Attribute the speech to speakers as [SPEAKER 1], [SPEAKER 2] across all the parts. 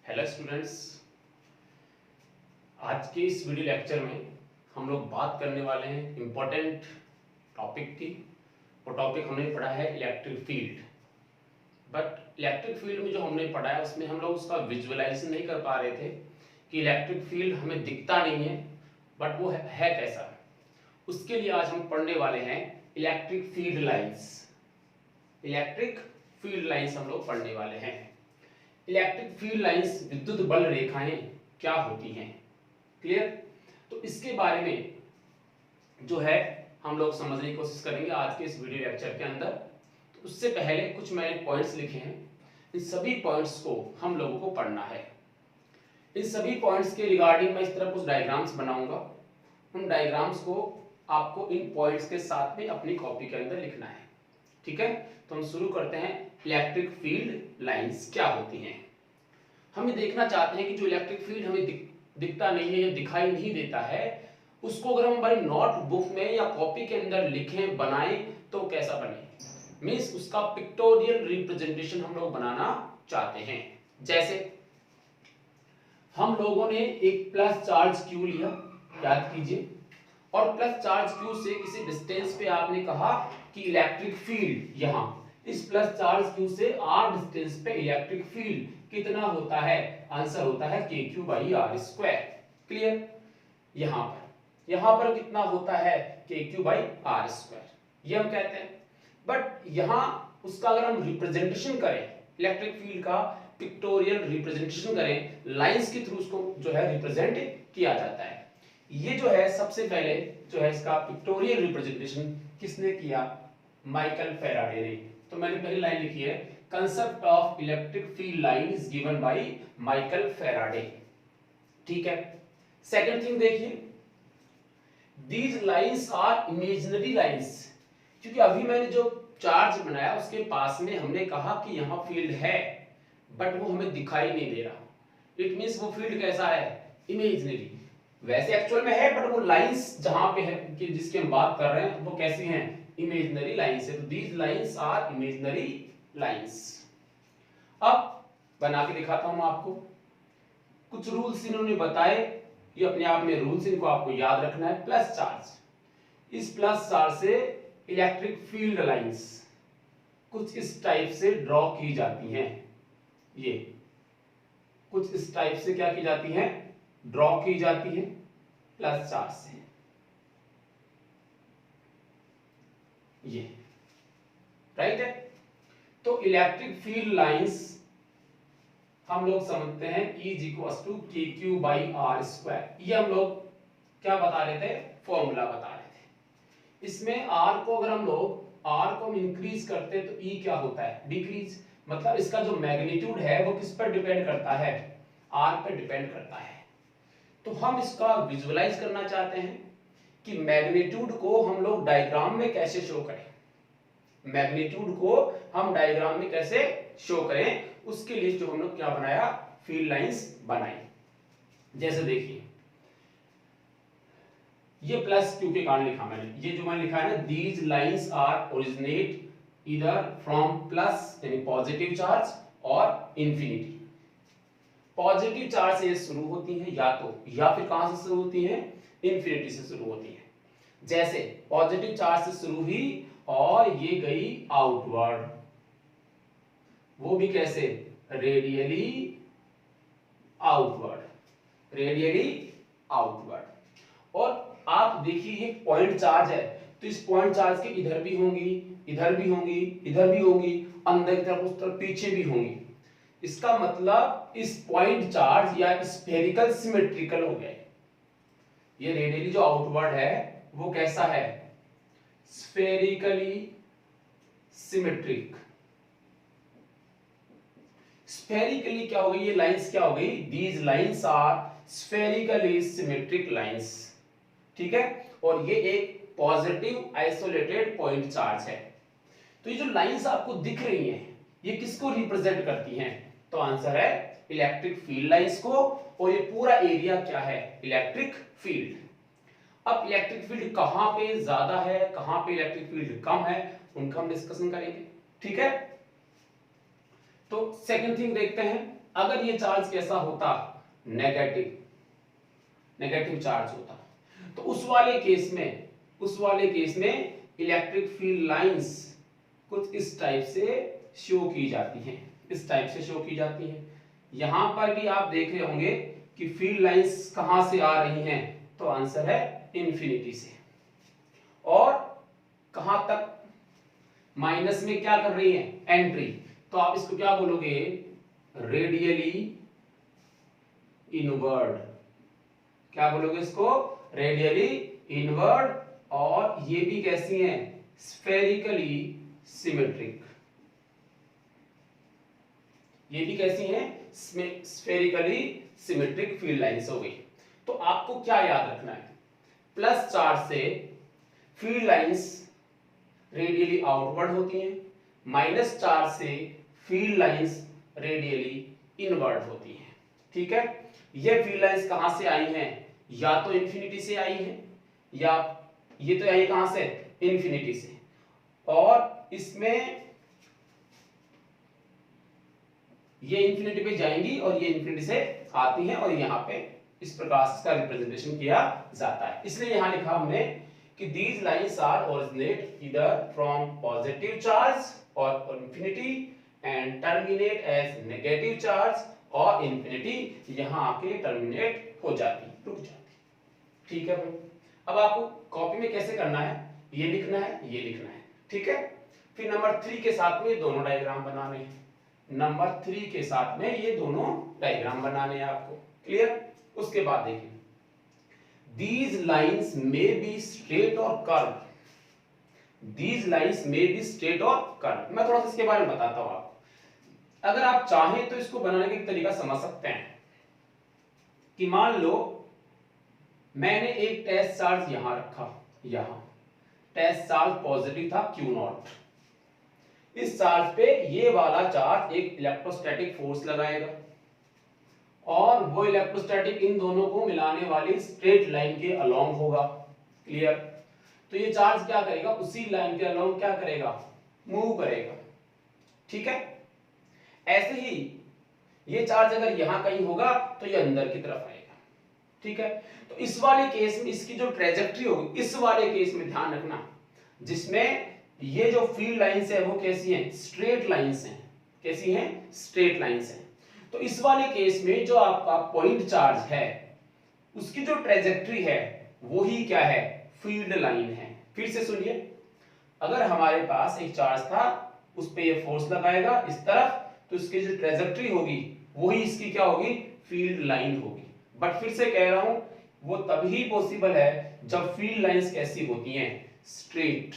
[SPEAKER 1] Hello students, आज के इस वीडियो लेक्चर में हम लोग बात करने वाले हैं इम्पोर्टेंट टॉपिक की। वो टॉपिक हमने पढ़ा है electric field. But electric field में जो हमने पढ़ा है उसमें हम लोग उसका विजुअलाइजेशन नहीं कर पा रहे थे कि इलेक्ट्रिक फील्ड हमें दिखता नहीं है, बट वो है कैसा। उसके लिए आज हम पढ़ने वाले हैं electric field lines. Electric field lines हम लोग पढ़ने वाले हैं। इलेक्ट्रिक फील्ड लाइंस विद्युत बल रेखाएं क्या होती हैं, क्लियर। तो इसके बारे में जो है हम लोग समझने की कोशिश करेंगे आज के इस वीडियो लेक्चर के अंदर। तो उससे पहले कुछ मैंने पॉइंट्स लिखे हैं, इन सभी पॉइंट्स को हम लोगों को पढ़ना है। इन सभी पॉइंट्स के रिगार्डिंग मैं इस तरह कुछ डायग्राम्स बनाऊंगा। उन डायग्राम्स को आपको इन पॉइंट्स के साथ में अपनी कॉपी के अंदर लिखना है, ठीक है। तो हम शुरू करते हैं। इलेक्ट्रिक फील्ड लाइंस क्या होती हैं। हम ये देखना चाहते हैं कि जो इलेक्ट्रिक फील्ड हमें दिखता नहीं है या दिखाई नहीं देता है, उसको अगर हम हमारी नोटबुक में या कॉपी के अंदर लिखें, बनाएं, तो कैसा बने। मींस उसका पिक्टोरियल रिप्रेजेंटेशन हम लोग बनाना चाहते हैं। जैसे हम लोगों ने एक प्लस चार्ज क्यू लिया, याद कीजिए, और प्लस चार्ज क्यू से किसी डिस्टेंस पे आपने कहा कि इलेक्ट्रिक फील्ड यहां इस प्लस चार्ज क्यू से आर डिस्टेंस पे इलेक्ट्रिक फील्ड कितना होता है। आंसर होता है के Q by R square, clear. यहां पर कितना होता है, के क्यू बाई आर स्क्वायर, ये हम कहते हैं। बट यहां उसका अगर हम रिप्रेजेंटेशन करें, इलेक्ट्रिक फील्ड का पिक्टोरियल रिप्रेजेंटेशन करें, लाइंस के थ्रू उसको जो है रिप्रेजेंट किया जाता है। ये जो है सबसे पहले जो है इसका पिक्टोरियल रिप्रेजेंटेशन किसने किया, माइकल फैराडे ने। तो मैंने पहली लाइन लिखी है, concept of electric field line is given by Michael Faraday, ठीक है। सेकंड थिंग देखिए, these lines are imaginary lines, क्योंकि अभी मैंने जो चार्ज बनाया उसके पास में हमने कहा कि यहां फील्ड है, बट वो हमें दिखाई नहीं दे रहा। इट मींस वो फील्ड कैसा है, इमेजिनरी। वैसे एक्चुअल में है, बट वो लाइंस जहां पे है कि जिसकी हम बात कर रहे हैं वो कैसी हैं, इमेजिनरी लाइंस है। तो these lines are imaginary lines. अब बना के दिखाता हूं आपको। कुछ रूल्स इन्होंने बताए, ये अपने आप में रूल्स, इनको आपको याद रखना है। प्लस चार्ज, इस प्लस चार्ज से इलेक्ट्रिक फील्ड लाइंस कुछ इस टाइप से ड्रॉ की जाती हैं। ये कुछ इस टाइप से क्या की जाती हैं, ड्रॉ की जाती है प्लस चार्ज से। ये राइट है। तो इलेक्ट्रिक फील्ड लाइंस हम लोग समझते हैं E इक्वल्स टू के क्यू बाई आर स्क्वायर। ये हम लोग क्या बता रहे थे, फॉर्मूला बता रहे थे। इसमें R को अगर हम लोग R को हम इंक्रीज करते तो E क्या होता है, डिक्रीज। मतलब इसका जो मैग्नीट्यूड है वो किस पर डिपेंड करता है, R पर डिपेंड करता है। तो हम इसका विजुअलाइज करना चाहते हैं कि मैग्नीट्यूड को हम लोग डायग्राम में कैसे शो करें। मैग्नीट्यूड को हम डायग्राम में कैसे शो करें, उसके लिए जो हम लोग क्या बनाया, फील्ड लाइंस बनाई। जैसे देखिए, ये प्लस क्यू के कारण लिखा मैंने, ये जो मैंने लिखा है ना, these lines are originate either from plus यानी पॉजिटिव चार्ज और इंफिनिटी। पॉजिटिव चार्ज से शुरू होती हैं या फिर कहां से शुरू होती हैं, इंफिनिटी से शुरू होती हैं। जैसे पॉजिटिव चार्ज से शुरू हुई और ये गई आउटवर्ड, वो भी कैसे, रेडियली आउटवर्ड, रेडियली आउटवर्ड। और आप देखिए ये पॉइंट चार्ज है, तो इस पॉइंट चार्ज के इधर भी होंगी, इधर भी होंगी, इधर भी होंगी, अंदर की तरफ, उस तरफ, पीछे भी होंगी। इसका मतलब इस पॉइंट चार्ज या स्फेरिकल सिमेट्रिकल हो गया। ये रेडियली जो आउटवर्ड है वो कैसा है, स्फेरिकली सिमेट्रिक। स्फेरिकली क्या हो गई, ये लाइंस क्या हो गई, these lines are spherically symmetric lines, ठीक है। और ये एक पॉजिटिव आइसोलेटेड पॉइंट चार्ज है। तो ये जो लाइंस आपको दिख रही हैं ये किसको रिप्रेजेंट करती हैं, तो आंसर है इलेक्ट्रिक फील्ड लाइंस को। और ये पूरा एरिया क्या है, इलेक्ट्रिक फील्ड। अब इलेक्ट्रिक फील्ड कहां पे ज्यादा है, कहां पे इलेक्ट्रिक फील्ड कम है, उनका हम डिस्कशन करेंगे, ठीक है। तो सेकंड थिंग देखते हैं, अगर ये चार्ज कैसा होता, नेगेटिव, नेगेटिव चार्ज होता, तो उस वाले केस में इलेक्ट्रिक फील्ड लाइंस कुछ इस टाइप से शो की जाती हैं, इस टाइप से शो की जाती हैं। यहां पर भी आप देख रहे होंगे कि फील्ड लाइंस कहां से आ रही हैं, तो आंसर है इंफिनिटी से। और कहां तक, माइनस में क्या कर रही है, एंट्री, तो आप इसको क्या बोलोगे, रेडियली इनवर्ड। क्या बोलोगे इसको, रेडियली इनवर्ड। और ये भी कैसी हैं, स्फेरिकली सिमेट्रिक। ये भी कैसी हैं, स्फेरिकली सिमेट्रिक फील्ड लाइंस हो गई। तो आपको क्या याद रखना है, प्लस चार्ज से फील्ड लाइंस रेडियली आउटवर्ड होती हैं, माइनस चार्ज से फील्ड लाइंस रेडियली इनवर्ड होती हैं। ठीक है, ये फील्ड लाइंस कहां से आई हैं, या तो इंफिनिटी से आई हैं, या ये तो आई कहां से, इंफिनिटी से। और इसमें ये इंफिनिटी पे जाएंगी और ये इंफिनिटी से आती हैं, और यहाँ पे इस प्रकार से इसका रिप्रेजेंटेशन किया जाता है। इसलिए यहां लिखा हमने कि these lines are originate either from positive charge or infinity and terminate as negative charge और infinity यहां आके टर्मिनेट हो जाती, रुक जाती। ठीक है भाई, अब आपको कॉपी में कैसे करना है, ये लिखना है, ये लिखना है। ठीक है, फिर नंबर 3 के साथ में ये दोनों डायग्राम बनाने हैं, नंबर 3 के साथ में ये दोनों डायग्राम बनाने हैं आपको। क्लियर, उसके बाद देखिए, these lines may be straight or curved, these lines may be straight or curved। मैं थोड़ा सा इसके बारे में बताता हूं आपको। अगर आप चाहें तो इसको बनाने का एक तरीका समझ सकते हैं कि मान लो मैंने एक टेस्ट चार्ज यहां रखा, यहां टेस्ट चार्ज पॉजिटिव था Q0, इस चार्ज पे ये वाला चार्ज एक इलेक्ट्रोस्टैटिक फोर्स लगाएगा और वो इलेक्ट्रोस्टैटिक इन दोनों को मिलाने वाली स्ट्रेट लाइन के अलोंग होगा। क्लियर, तो ये चार्ज क्या करेगा, उसी लाइन के अलोंग क्या करेगा, मूव करेगा। ठीक है, ऐसे ही ये चार्ज अगर यहां कहीं होगा तो ये अंदर की तरफ आएगा। ठीक है, तो इस वाले केस में इसकी जो ट्रेजेक्टरी होगी, इस वाले केस में ध्यान रखना, जिसमें ये जो फील्ड लाइंस है वो कैसी हैं, स्ट्रेट लाइंस हैं। कैसी हैं, स्ट्रेट लाइंस हैं। तो इस वाले केस में जो आपका पॉइंट चार्ज है उसकी जो ट्रेजेक्टरी है वो ही क्या है, फील्ड लाइन है। फिर से सुनिए, अगर हमारे पास एक चार्ज था, उस पे ये फोर्स लगाएगा इस तरफ, तो इसकी जो ट्रेजेक्टरी होगी वही इसकी क्या होगी, फील्ड लाइन होगी। बट फिर से कह रहा हूं, वो तभी पॉसिबल है जब फील्ड लाइंस कैसी होती हैं, स्ट्रेट।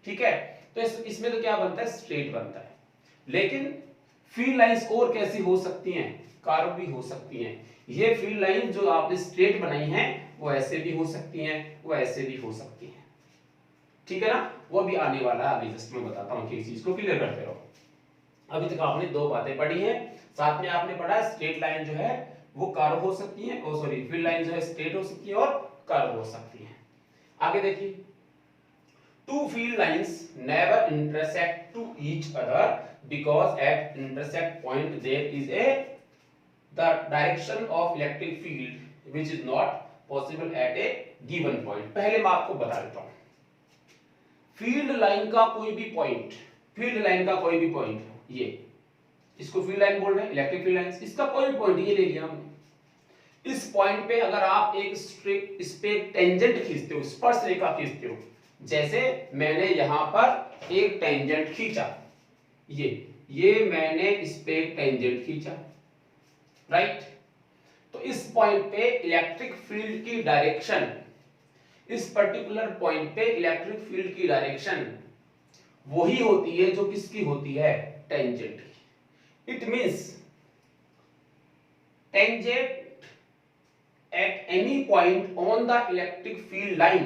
[SPEAKER 1] ठीक है, तो इसमें तो क्या बनता है, स्ट्रेट बनता है। लेकिन फील्ड लाइंस और कैसी हो सकती हैं, कर्व भी हो सकती हैं। ये फील्ड लाइन जो आपने स्ट्रेट बनाई हैं वो ऐसे भी हो सकती हैं, वो ऐसे भी हो सकती हैं। ठीक है ना, वो भी आने वाला है, अभी जस्ट मैं बताता हूं कि इस चीज को क्लियर करते रहो। अभी तक आपने दो बातें पढ़ी हैं, साथ में आपने पढ़ा स्ट्रेट लाइन जो है वो कर्व हो सकती है, ओ सॉरी फील्ड लाइन जो है स्ट्रेट हो सकती है और कर्व हो सकती है। आगे देखिए, two field lines never intersect to each other because at intersect point there is the direction of electric field which is not possible at a given point। पहले मैं आपको बता देता हूं, फील्ड लाइन का कोई भी पॉइंट, फील्ड लाइन का कोई भी पॉइंट, ये इसको फील्ड लाइन बोल रहे हैं, इलेक्ट्रिक फील्ड लाइन, इसका कोई भी पॉइंट ये ले लिया हमने। इस पॉइंट पे अगर आप एक स्ट्रेट, इस पे टेंजेंट खींचते हो, स्पर्श रेखा खींचते हो, जैसे मैंने यहां पर एक टेंजेंट खींचा, ये मैंने इस पे एक टेंजेंट खींचा, राइट। तो इस पॉइंट पे इलेक्ट्रिक फील्ड की डायरेक्शन, इस पर्टिकुलर पॉइंट पे इलेक्ट्रिक फील्ड की डायरेक्शन वही होती है जो किसकी होती है, टेंजेंट की। It means tangent at any point on the electric field line,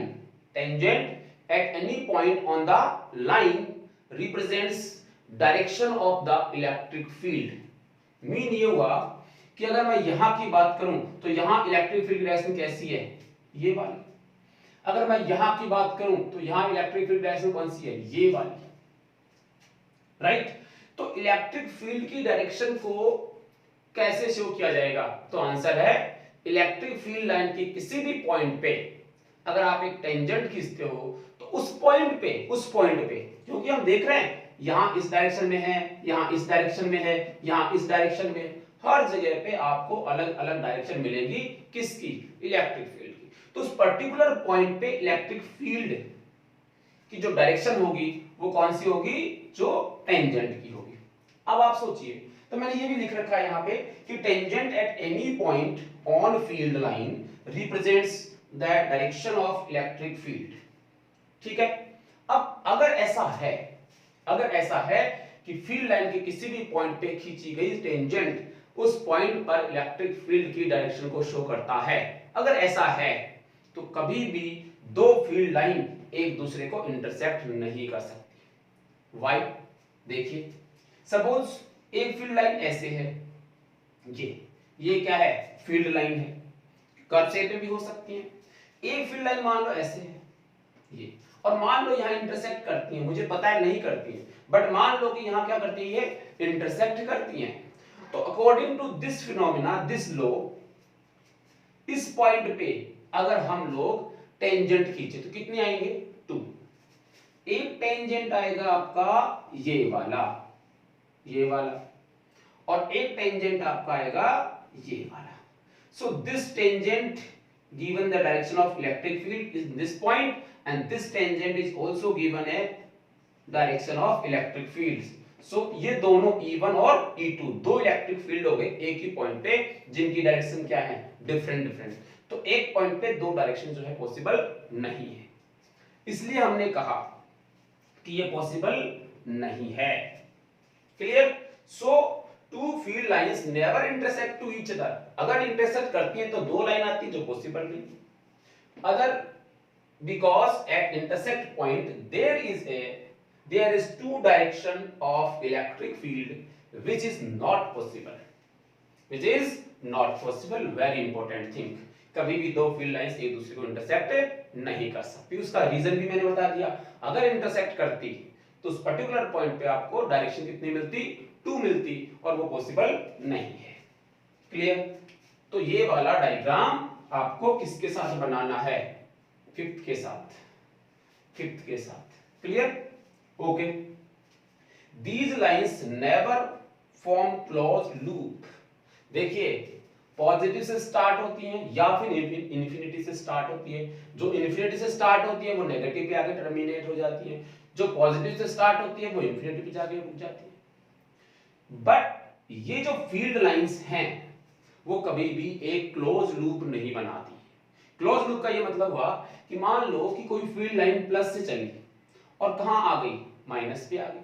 [SPEAKER 1] tangent at any point on the line represents direction of the electric field। Mean ये हुआ कि अगर मैं यहां की बात करूं तो यहां इलेक्ट्रिक फील्ड डायरेक्शन कैसी है, ये वाली। अगर मैं यहां की बात करूं तो यहां इलेक्ट्रिक फील्ड डायरेक्शन कौन सी है, ये वाली, राइट। तो इलेक्ट्रिक फील्ड की डायरेक्शन को कैसे शो किया जाएगा? तो आंसर है इलेक्ट्रिक फील्ड लाइन की किसी भी पॉइंट पे अगर आप एक टेंजेंट खींचते हो तो उस पॉइंट पे क्योंकि हम देख रहे हैं यहां इस डायरेक्शन में है, यहां इस डायरेक्शन में है, यहां इस डायरेक्शन में, हर जगह पे आपको अलग अलग डायरेक्शन मिलेगी किसकी? इलेक्ट्रिक फील्ड की। तो उस पर्टिकुलर पॉइंट पे इलेक्ट्रिक फील्ड की जो डायरेक्शन होगी वो कौन सी होगी? जो टेंजेंट की होगी। अब आप सोचिए, तो मैंने ये भी लिख रखा है यहाँ पे कि tangent at any point on field line represents the direction of electric field. ठीक है, अब अगर ऐसा है कि फील्ड लाइन के किसी भी पॉइंट पे खींची गई टेंजेंट उस पॉइंट पर इलेक्ट्रिक फील्ड की डायरेक्शन को शो करता है, अगर ऐसा है तो कभी भी दो फील्ड लाइन एक दूसरे को इंटरसेक्ट नहीं कर सकती। व्हाई? देखिए, सपोज एक फील्ड लाइन ऐसे है, ये क्या है? फील्ड लाइन है, कर्व शेप में भी हो सकती है। एक फील्ड लाइन मान लो ऐसे है ये, और मान लो यहां इंटरसेक्ट करती है, मुझे पता है नहीं करती है, बट मान लो कि यहां क्या करती है? इंटरसेक्ट करती है। तो according to this phenomena, this law, इस पॉइंट पे अगर हम लोग टेंजेंट खींचे तो कितने आएंगे? 2। एक टेंजेंट आएगा आपका ये वाला, और एक टेंजेंट आपका आएगा ये वाला। So this tangent given the direction of electric field is this point and this tangent is also given a direction of electric fields. So ये दोनों E1 और E2 दो इलेक्ट्रिक फील्ड हो गए एक ही पॉइंट पे, जिनकी डायरेक्शन क्या है? डिफरेंट। तो एक पॉइंट पे दो डायरेक्शन जो है पॉसिबल नहीं है, इसलिए हमने कहा कि ये पॉसिबल नहीं है। Clear? So two field lines never intersect to each other. अगर इंटरसेक्ट करती हैं तो दो लाइन आती है जो पॉसिबल नहीं। Other because at intersect point there is two direction of electric field which is not possible. Very important thing, कभी भी दो फील्ड लाइंस एक दूसरे को इंटरसेक्ट नहीं कर सकती। उसका रीजन भी मैंने बता दिया, अगर इंटरसेक्ट करती तो उस पर्टिकुलर पॉइंट पे आपको डायरेक्शन कितनी मिलती? 2 मिलती, और वो पॉसिबल नहीं है। क्लियर? तो ये वाला डायग्राम आपको किसके साथ बनाना है? फिफ्थ के साथ। Clear? Okay. These lines never form close loop. देखिए, पॉजिटिव से स्टार्ट होती हैं या फिर इन्फिनिटी से स्टार्ट होती है। जो इन्फिनिटी से स्टार्ट होती है वो नेगेटिव पे आके टर्मिनेट हो जाती है, जो पॉजिटिव से स्टार्ट होती है वो इन्फिनिटी पे जाके रुक जाती है। बट ये जो फील्ड लाइंस हैं वो कभी भी एक क्लोज लूप नहीं बनाती। क्लोज लूप का ये मतलब हुआ कि मान लो कि कोई फील्ड लाइन प्लस से चली और कहां आ गई? माइनस पे आ गई।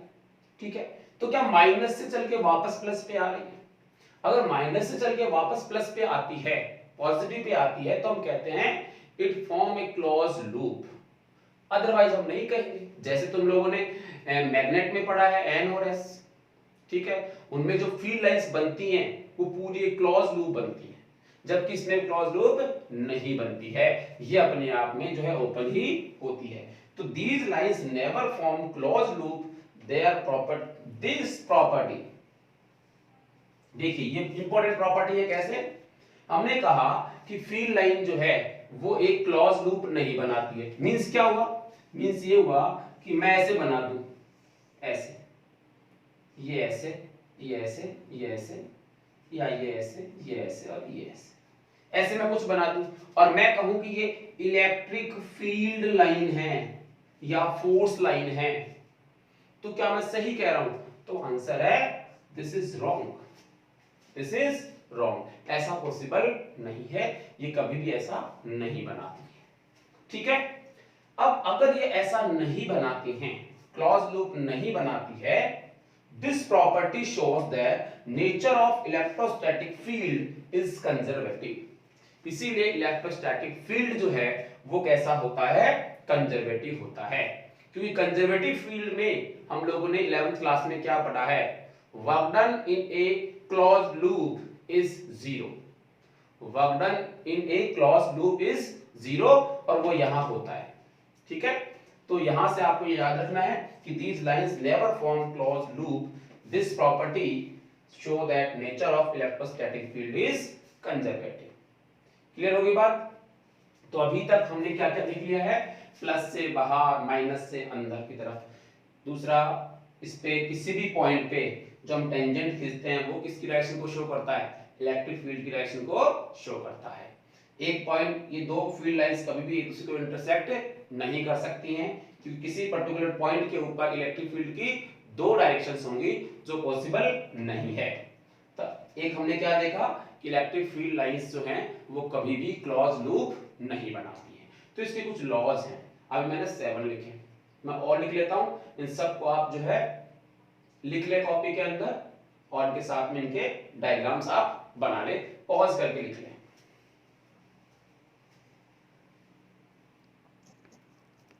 [SPEAKER 1] ठीक है, तो क्या माइनस से चल के वापस प्लस पे आ रही है? अगर माइनस से चल के वापस प्लस पे आती है, पॉजिटिव पे आती है, तो हम कहते हैं it form A close loop. Otherwise हम नहीं कहेंगे। जैसे तुम लोगों ने मैग्नेट में पढ़ा है एन और एस, ठीक है, उनमें जो फील्ड लाइंस बनती हैं वो पूरी एक क्लोज लूप बनती है, जबकि इसमें क्लोज लूप नहीं बनती है, ये अपने आप में जो है ओपन ही होती है। तो these lines never form close loop, this property, देखिए ये इंपॉर्टेंट प्रॉपर्टी है। कैसे? हमने कहा कि फील्ड लाइन जो है वो एक क्लोज लूप नहीं बनाती है। मींस क्या हुआ? मींस ये हुआ कि मैं ऐसे बना दूं, ऐसे, ये ऐसे, ये ऐसे, ये ऐसे, या ये ऐसे, ये ऐसे और ये ऐसे, ऐसे मैं कुछ बना दूं और मैं कहूं कि ये इलेक्ट्रिक फील्ड लाइन है या फोर्स लाइन है, तो क्या मैं सही कह रहा हूं? तो आंसर है this is wrong, this is wrong. ऐसा पॉसिबल नहीं है, ये कभी भी ऐसा नहीं बनाती है। ठीक है, अब अगर ये ऐसा नहीं बनाती हैं, क्लोज लूप नहीं बनाती है, this property shows that nature of electrostatic field is conservative. इसीलिए इलेक्ट्रोस्टैटिक फील्ड जो है वो कैसा होता है? कंजर्वेटिव होता है। क्योंकि कंजर्वेटिव फील्ड में हम लोगों ने 11th क्लास में क्या पढ़ा है? Work done in A close loop is 0। Work done in A close loop is 0, और वो यहां होता है। ठीक है, तो यहां से आपको ये याद रखना है कि these lines never form closed loop. This property show that nature of electrostatic field is conservative. Clear होगी बात? तो अभी तक हमने क्या क्या देख लिया है, प्लस से बाहर, माइनस से अंदर की तरफ। दूसरा, इस पे किसी भी पॉइंट पे जो हम टेंजेंट खींचते हैं वो किसकी डायरेक्शन को शो करता है, इलेक्ट्रिक फील्ड की डायरेक्शन को शो करता है। एक पॉइंट, ये दो फील्ड लाइंस कभी भी एक दूसरे को इंटरसेक्ट नहीं कर सकती हैं, क्योंकि किसी पर्टिकुलर पॉइंट के ऊपर इलेक्ट्रिक फील्ड की दो डायरेक्शंस होंगी जो पॉसिबल नहीं है। तो एक हमने क्या देखा कि इलेक्ट्रिक फील्ड लाइंस जो हैं वो कभी भी क्लोज लूप नहीं बनाती हैं। तो इसके कुछ लॉज हैं, अभी मैंने 7 लिखे, मैं और लिख लेता हूं, इन सब को आप जो है लिख ले कॉपी के अंदर, और इनके साथ में इनके डायग्राम्स आप बना ले, पॉज करके लिख ले।